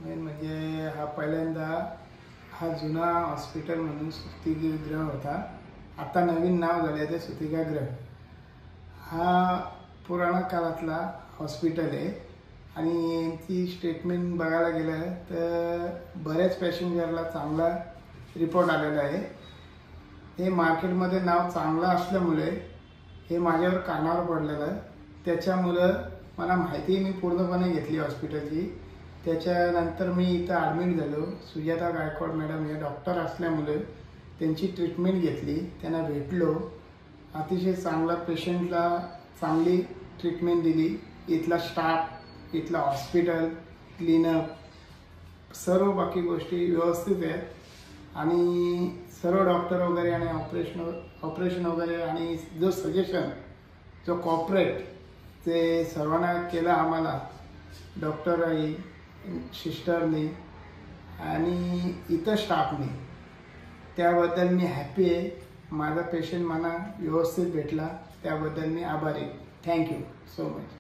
Main म्हणजे हा पहिल्यांदा हा जुना हॉस्पिटल म्हणून सुतिगृह होता. आता नवीन नाव झाले ते सुतिकागृह. हा पुराणा काळातला हॉस्पिटल आहे आणि यांची स्टेटमेंट बघायला गेलं तर बऱ्याच पॅसेंजरला चांगला रिपोर्ट आलेला आहे. हे मार्केटमध्ये नाव चांगलं असल्यामुळे हे माझ्यावर कानावर पडलेलं. त्याच्यामुळं मला माहिती मी पूर्णपणे घेतली हॉस्पिटलची. त्याच्यानंतर मी इथं ॲडमिट झालो. सुजाता गायकवाड मॅडम हे डॉक्टर असल्यामुळे त्यांची ट्रीटमेंट घेतली, त्यांना भेटलो. अतिशय चांगला पेशंटला चांगली ट्रीटमेंट दिली. इथला स्टाफ, इथला हॉस्पिटल, क्लीनअप सर्व बाकी गोष्टी व्यवस्थित आहेत आणि सर्व डॉक्टर वगैरे आणि ऑपरेशन वगैरे आणि जो सजेशन जो कॉपरेट ते सर्वांना केला आम्हाला डॉक्टरही, सिस्टरनी आणि इतर स्टाफनी, त्याबद्दल मी हॅपी आहे. माझा पेशंट मला व्यवस्थित भेटला त्याबद्दल मी आभारी. Thank you so much.